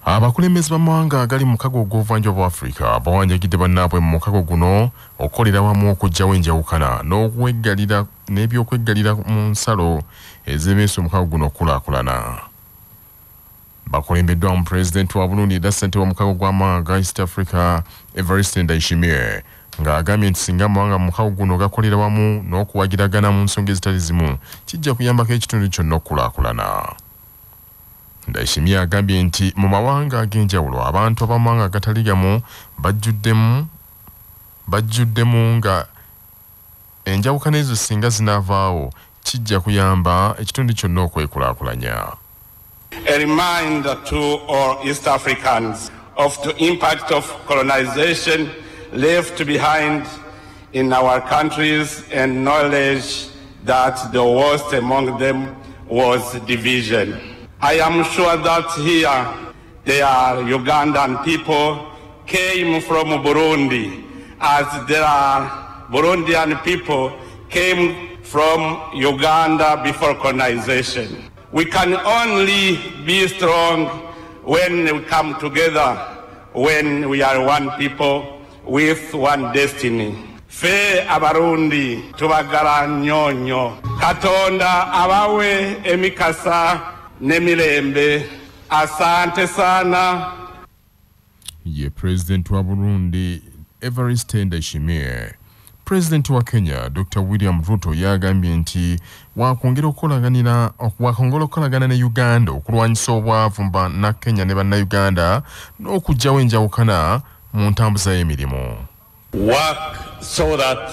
Abakulembeze b'amawanga agali mu kago ogw'obuvanjuba bwa Afrika bawanjagidde bannaabwe mu mukago guno okukolera wamu okuggyawo enjawukana n'ebyokwegalira mu nsalo ezeebeese omukago guno okukulaakulana. Bakulembeddwamu Pulezidenti wa Burundi era ssentebe w'omukago gw'amawanga East Africa Evariste Ndayishimiye ng'agambye nti singa amawanga mu mukago guno gakolera wamu n'okuwagiragana mu nsonga ezitali zimu kijja kuyambako ekitundu kyonna okukulaakulana. Ndayishimiye agambye nti mu mawanga ag'enjawulo abantu ab'amawanga agatali gamu bajjuddemu nga enjawukana ezo singa zinaavaawo kijja kuyamba ekitundu kyonna okwekulaakulanya. A reminder to all East Africans of the impact of colonization left behind in our countries and knowledge that the worst among them was division. I am sure that here there are Ugandan people came from Burundi, as there are Burundian people came from Uganda before colonization. We can only be strong when we come together, when we are one people with one destiny. Fe abarundi tubagala nyonyo. Katonda abawe emikasa nemilembe. Asante sana. Ye President wa Burundi Evariste Ndayishimiye. President wa Kenya Dr. William Ruto yagambye nti wakwongera okukolagana ne Uganda okulwanyisa obwavu na Kenya ne bannayuganda n'okuggyawo enjawukana mu ntambuza y'emirimu. Work so that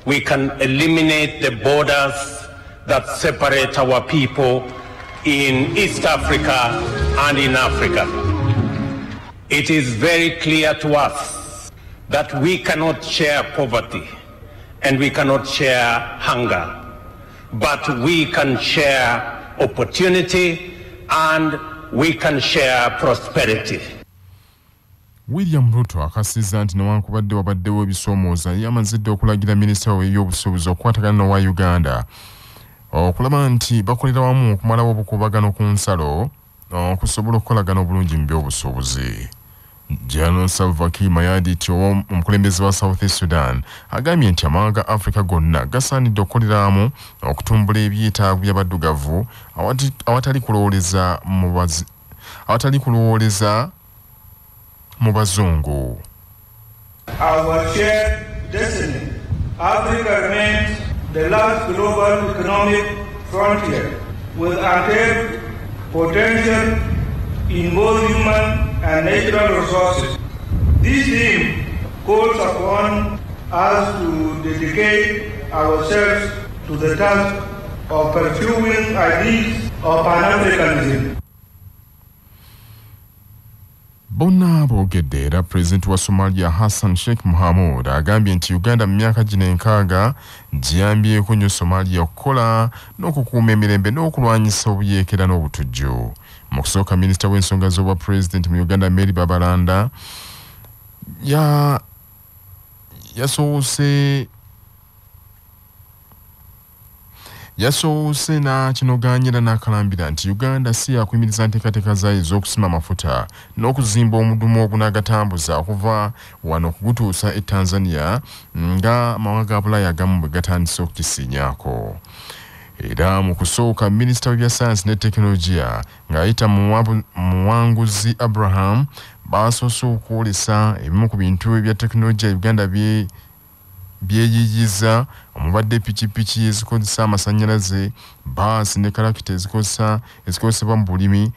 we can eliminate the borders that separate our people in East Africa and in Africa. It is very clear to us that we cannot share poverty and we cannot share hunger, but we can share opportunity and we can share prosperity. William Ruto akasizza nti newankubadde wabaddewo ebisoomooza yamazidde okulagira minisita w'ebyobusuubuzi okukwatagana n'owa Uganda okulaba nti bakolera wamu okumalawo obukuubagano ku nsalo okusobola okukolagana obulungi mu by'obusuubuzi. General Salva Kiir Mayardit omukulembeze wa South East Sudan agambye nti amawanga Africa gonna gasaanidde okukolera wamu okutumbula ebyetaago by'abaddugavu awatali kulowooleza mu bazungu. Our shared destiny. Africa remains the last global economic frontier with untapped potential in both human and natural resources. This theme calls upon us to dedicate ourselves to the task of pursuing ideas of Pan-Africanism. Bonna boogedde era Pulezidenti wa Somalia Hassan Sheikh Mohamud agambye nti Uganda mu myaka gino enkaaga giyambyeko nnyo Somalia okukola n'okukuuma emirembe n'okulwanyisa obuyeekera n'obutujju. Mu kusooka minisita w'ensonga z'obwa Pulezidenti mu Uganda Mary Babalanda yasoose n'akinogaanyira n'akalambira nti Uganda si yakuyimiriza nteekateeka zaayo ez'okusima amafuta n'okuzimba omudumu ogunaagatambuza okuva wano okugutuusa e Tanzania nga amawanga ga Bulaaya agamu bwe gatandise okukisiinyaako. Era mu kusooka minisita w'ebya sayansi ne tekinologiya ng'ayita muwanguzi Abraham baasoose okwolesa ebimu ku bintu ebya tekinologiya Uganda byeyiyiza omubadde pikipiki ezikozesa amasannyalaze, baasi ne kalakita ezikozesebwa mu bulimi,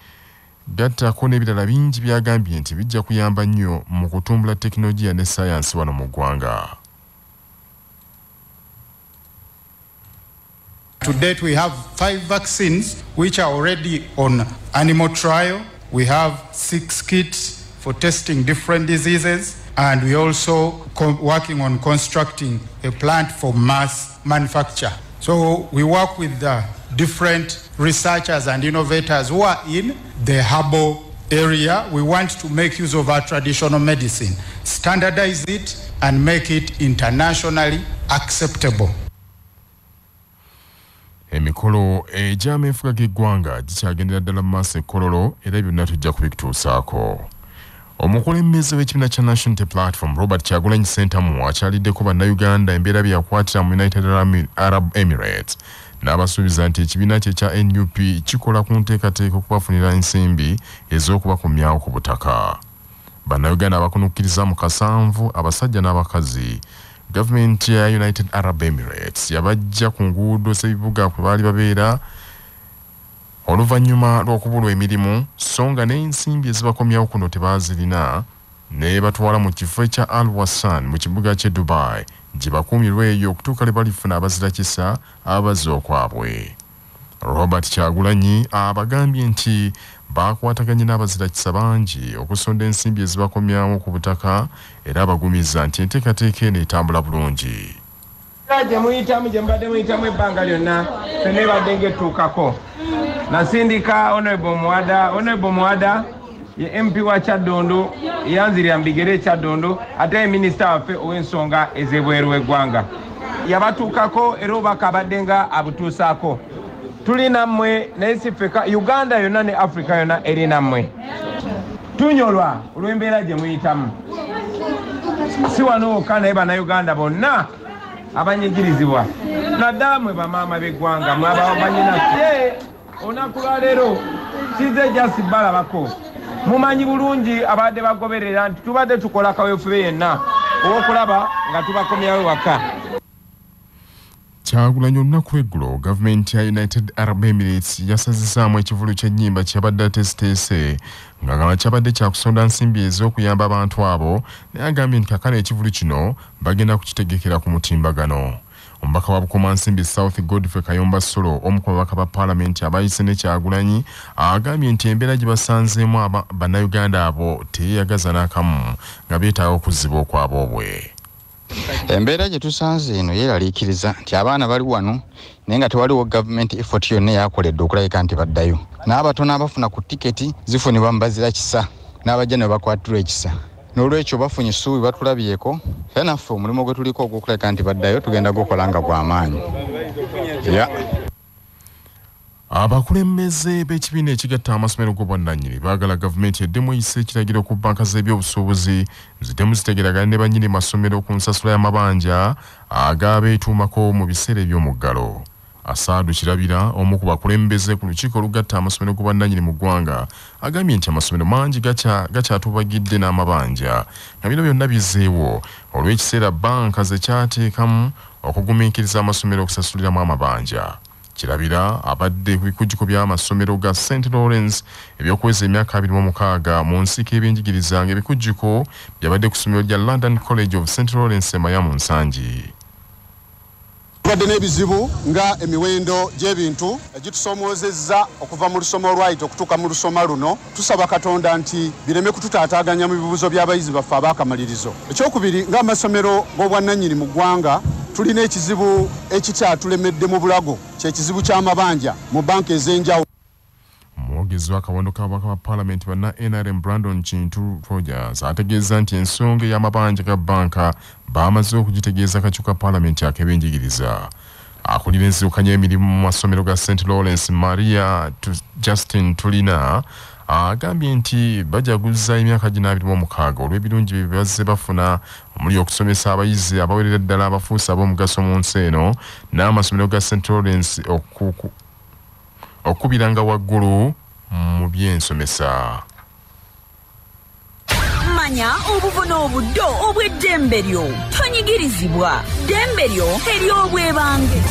gattako n'ebirala bingi byagambye nti bijja kuyamba nnyo mu kutumbula tekinologiya ne sayansi wano mu ggwanga. To date, we have 5 vaccines which are already on animal trial. We have 6 kits for testing different diseases, and we also working on constructing a plant for mass manufacture. So we work with different researchers and innovators who are in the herbal area, we want to make use of our traditional medicine, standardize it and make it internationally acceptable. Emikolo egy'ameefuga g'eggwanga gikyagendera ddala mu maaso ekkololo era byonna tujja kubituusaako. Omukulembeze w'ekibiina kya National Platform Robert Kyagulanyi Ssentamu akyaliddeko bannayuganda embeera bye yakwatira mu United Arab Emirates n'abasuubiza nti ekibiina kye kya NUP kikola ku nteekateeka okubafunira ensimbi ez'okubakomyawo ku butaka. Bannayuganda abakunukkiriza mu kasanvu abasajja n'abakazi. Gavumenti ya United Arab Emirates yabajja ku nguudo z'ebibuga kwe baali babeera oluvannyuma lw'okubulwa emirimu so nga n'ensimbi ezibakomyawo kuno tebaazirina ne batwala mu kifo ekya Al Hassan mu kibuga ky'e Dubai gye bakuumirweeyo okutuuka lwe balifuna abazira kisa abazze okwabwe. Robert Kyagulanyi abagambye nti bakwataganye n'abazira kisa bangi okusonda ensimbi ezibakomyawo ku butaka era abagumiza nti enteekateeka eno etambula bulungi. Gye mbadde muyitamu ebbanga lyonna fenna badde ng'etuukako nasindika Honorable Muwada ye MP wa Kyaddondo yanzirira mu bigere e Kyaddondo ate ye minisita waffe ow'ensonga ez'ebweru w'eggwanga yabatuukako era obubaka abadde nga abutuusaako. Tuli nammwe naye si ffeka Uganda yonna ne Africa yonna eri nammwe. Tunyolwa olw'embeera gye muyitamu. Si wano wokka naye bannayuganda bonna abanyigirizibwa naddala mwe bamaama b'eggwanga mwe abanyinaffe olunaku lwa leero kize jasi balabako mumanyi bulungi abadde bagoberera nti tubadde tukola kaweefube yenna ow'okulaba nga tubakomyawo waka. Kyagulanyi olunaku lw'eggulo gavumenti ya United Arab Emirates yasazisaamu ekivulu ky'ennyimba kyabadde ateeseteese nga kyabadde kyakusonda nsimbi ez'okuyamba abantu abo naye agambye nti kakano ekivulu kino bagenda kukitegekera ku mutimbagano. Omubaka wa Bukomansimbi South Godfrey Kayomba Solo omu ku babaka ba Paalamenti abayise ne Kyagulanyi agambye nti embeera gye basanzeemu bannayuganda abo teyeeyagaza n'akamu nga beetaaga okuziba okwaboobwe. Embeera gye tusanze eno yeeraliikiriza nti abaana bali wano naye nga tewaliwo gavumenti effort yonna eyakoledde okulabika nti baddayo. N'abatono abafuna ku tiketi zifunibwa mu bazira kisa n'abajja ne bakwatirwa ekisa. N'olwekyo bafunye essuubi batulabyeko era naffe omulimu gwe tuliko ogw'okulabika nti baddayo tugenda gukola nga gw'amaanyi. Abakulembeze b'ekibiina ekigatta amasomero g'obwannannyini baagala gavumenti eddemu eyise ekiragiro ku bbanka z'ebyobusuubuzi ziddemu zitegeragana ne bannyini masomero ku nsasula y'amabanja agaabeetuumako mu biseera eby'omuggalo. Asaadu Kirabira omu ku bakulembeze ku lukiiko olugatta amasomero g'obwannannyini mu ggwanga agambye nti amasomero mangi gakyatubagidde n'amabanja nga bino byonna bizzeewo olw'ekiseera bbanka ze kyateekamu okugumiikiriza amasomero okusasuliramu amabanja. Kirabira abadde ku bikujjuko by'amasomero ga St. Lawrence ebyokuweza emyaka 26 mu nsiiko ebyenjigiriza ng'ebikujjuko byabadde ku ssomero lya London College of St. Lawrence Maya mu Nsangi. Tubadde n'ebizibu nga emiwendo gy'ebintu egitusomoozezza okuva mu lusoma olwayita okutuuka mu lusoma luno. Tusaba Katonda nti bireme kututaataaganya mu bibuuzo by'abayizi baffe ab'akamalirizo. Ekyokubiri ng'amasomero g'obwannannyini mu ggwanga tulina ekizibu ekikyatulemedde mu bulago ky'ekizibu ky'amabanja mu banka ez'enjawulo. Omwogezi w'akabondo k'ababaka ba Paalamenti banna NRM Brandon Kintu Rogers ategeeza nti ensonga y'amabanja ga bbanka baamaze okugitegeeza akakiiko ka Paalamenti ak'ebyenjigiriza. Akulira enzirukanya emirimu mu masomero ga St. Lawrence Maria Justin Tulina agambye nti bajaguza emyaka 26 olw'ebirungi bye bazze bafuna omuli okusomesa abayizi abawerera ddala abafuusa ab'omugaso mu nsi eno n'amasomero ga St. Lawrence okubiranga waggulu mu by'ensomesa. Manya obuvuna obuddo obw'eddembe lyo tonyigirizibwa ddembe lyo ery'obwebange.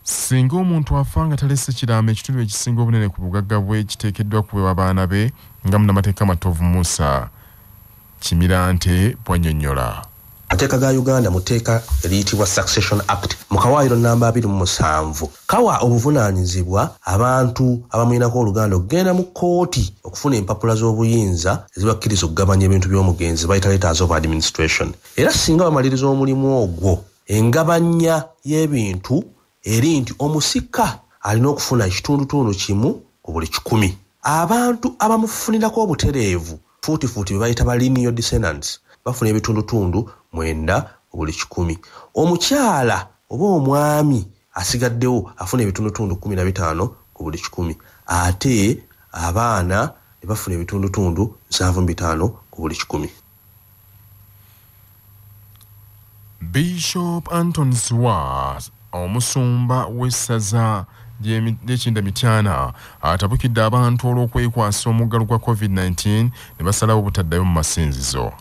Singa omuntu afa nga talese kiramba ekitundu ekisinga obunene ku bugagga bwe kiteekeddwa kuweebwa abaana be nga munnamateeka Matovu Musa Kimirante bw'annyonnyola. Amateeka ga Uganda mu tteeka eriyitibwa Succession Act mu kawaayiro namba 27 kawa obuvunaanyizibwa abantu abamuyinako oluganda okugenda mu kkooti okufuna empapula z'obuyinza ezibakkiriza okugabanya ebintu by'omugenzi bayita letters of administration. Era singa bamaliriza omulimu ogwo engabanya y'ebintu eri nti omusika alina okufuna ekitundutundu kimu ku buli 10 abantu abamufunirako obutereevu fuutifuuti bye bayita ba lineal descendants bafuna ebitundutundu 9 buli 100. Omukyala oba omwami asigaddewo afuna ebitundutundu 15 ku buli 100. Ate abaana ne bafuna ebitundutundu 7.5 ku buli 100. Bishop Anton Zwa, omusumba w'essaza ly'Ekinda Mityana, atabukidde abantu olw'okwekwasa omuggalo gwa COVID-19 ne basalawo obutaddayo mu masinzizo.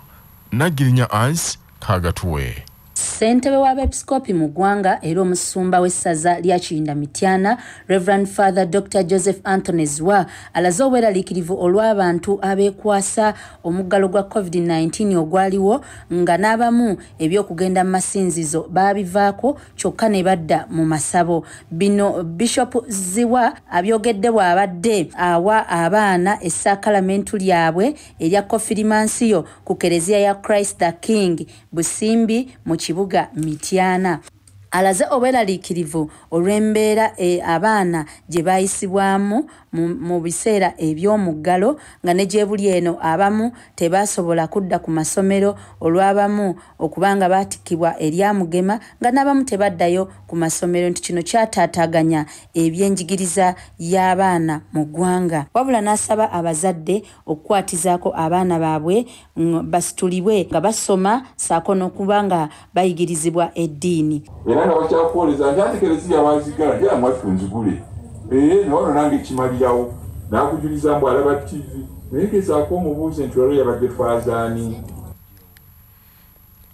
Nagirinya Ice Kagatuwe. Ssentebe w'abepiskopi mu ggwanga era omusumba w'essaza lya Kinda Mityana, Reverend Father Dr. Joseph Anthony Zwa, alaze obweraliikirivu olw'abantu abeekwasa omuggalo gwa COVID-19 ogwaliwo nga n'abamu eby'okugenda mu masinzizo baabivaako kyokka ne badda mu masabo. Bino Bishop Zwa abyogedde bw'abadde awa abaana essaakalamentu lyabwe erya konfirimansiyo ku Kereziya ya Christ the King Busimbi mu kibuga Mityana. Alaze obweraliikirivu olw'embeera abaana gye bayisibwamu mu biseera eby'omuggalo nga ne gye buli eno abamu tebasobola kudda ku masomero olw'abamu okubanga baatikibwa eryamugema nga n'abamu tebaddayo ku masomero nti kino kyataataaganya ebyenjigiriza y'abaana mu ggwanga. Wabula n'asaba abazadde okukwatizaako abaana baabwe basitulibwe nga basoma saako n'okuba nga bayigirizibwa eddiini. Era nga bakyakuwoleza nti ate Kereziya waazigala gera mwattu nzigule nono nange kimalirawo n'akujuliza mbu alaba TV naye gezaako omubuuze nti waliwo yabadde twazaani.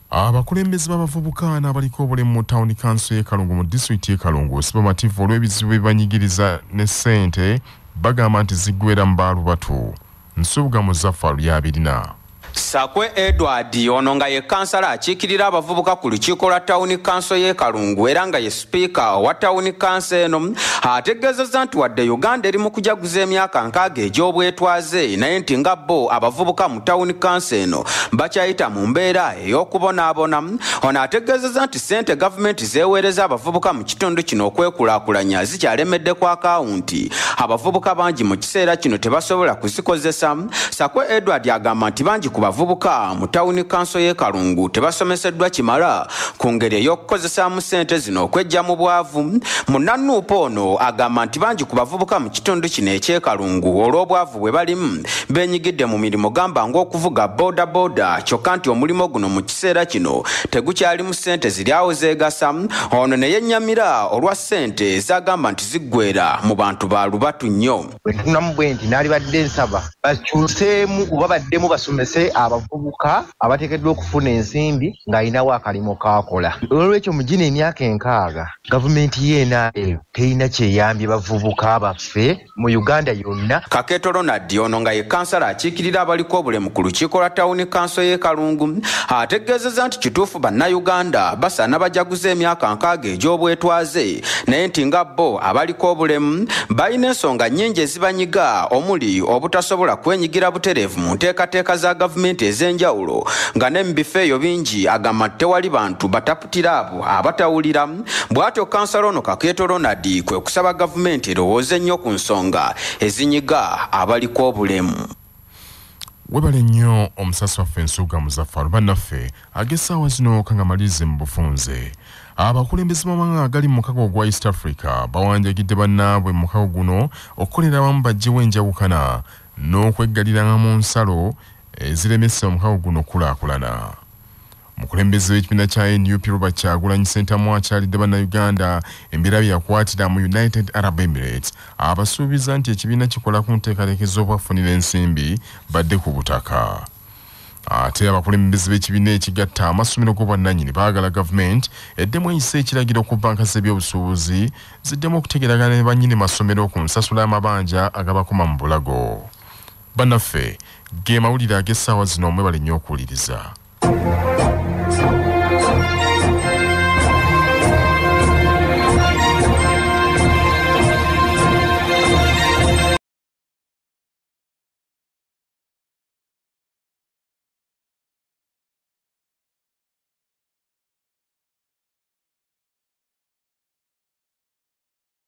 Abakulembeze b'abavubuka n'abaliko obulemu mu Town Council y'e Kalungu mu disitulikiti y'e Kalungu sibamativu olw'ebizibu bye banyigiriza ne ssente bagamba nti ziggwera mu baalubatu. Nsubuga Muzaffaru y'abirina. Sakwe Edward ono nga ye kansala akiikirira abavubuka ku lukiiko lwa Town Council y'e Kalungu era nga ye speaker wa Town Council eno ategeezezza nti wadde Uganda eri mu kujaguza emyaka 6 egy'obwetwaze naye nti nga bo abavubuka mu Town Council eno bakyayita mu mbeera ey'okubonaabona. Ono ategeezezza nti ssente gavumenti zeeweereza abavubuka mu kitundu kino okwekulaakulanya zikyalemedde ku akawunti. Abavubuka bangi mu kiseera kino tebasobola kuzikozesa. Sakwe Edward agamba nti bangi ku bavubuka mu Town Council y'e Kalungu tebasomeseddwa kimala ku ngeri ey'okukozesaamu ssente zino okwejja mu bwavu. Munnanuupo ono agamba nti bangi ku bavubuka mu kitundu kino eky'e Kalungu olw'obwavu bwe balimu beenyigidde mu mirimu gamba ng'okuvuga boda kyokka nti omulimu guno mu kiseera kino tegukyalimu ssente ziri awo zeegasa. Ono ne yennyamira olwa ssente ezagamba nti ziggwera mu bantu ba lubatu nnyo. Bwe ntunamu bwe nti naali badde nsaba bakyuseemu oba baddemu basomese abavubuka abateekeddwa okufuna ensimbi ng'alinawo akalimo kaakola. Olw'ekyo mu gino emyaka 6 gavumenti yeena terina kyeyambye bavubuka baffe mu Uganda yonna. Kaketo Ronald ono nga ye kansala akiikirira abaliko obulemu ku lukiiko lwa Town Council y'e Kalungu ategeezezza nti kituufu bannayuganda basaana bajaguza emyaka 6 egy'obwetwaze naye nti nga bo abaliko obulemu balina ensonga nnyingi ezibanyiga omuli obutasobola kwenyigira butereevu mu nteekateeka za gavumenti ez'enjawulo nga ne mu bifo eyo bingi agamba nti tewali bantu bataputira abo abatawulira. Bw'atyo kansala ono Kaketo Ronald kwe kusaba gavumenti erowooze nnyo ku nsonga ezinyiga abaliko obulemu. Webale nnyo omusasi waffe Nsubuga Muzaffaru bannaffe ag'essaawa zino kangamalize mu bufunze. Abakulembeze b'amawanga agali mu mukago gwa East Africa bawanjagidde bannaabwe mu mukago guno okukolera awamu baggyewo enjawukana n'okweggaliranga mu nsalo eziremesa omukago guno okulaakulana. Omukulembeze w'ekibiina kya NUP Robert Kyagulanyi Ssentamu akyalidde bannayuganda embeera bye yakwatira mu United Arab Emirates abasuubiza nti ekibiina kikola ku nteekateeka z'obwafunira ensimbi badde ku butaka. Ate abakulembeze b'ekibiina ekigatta amasomero g'obwannannyini baagala gavumenti eddemu eyisa ekiragiro ku bbanka z'ebyobusuubuzi ziddemu okutegeragana ne bannyini masomero ku nsasula y'amabanja agabakoma mu bulago. Bannaffe ge mawulire ag'essaawa zino mwebale nnyo okuwuliriza.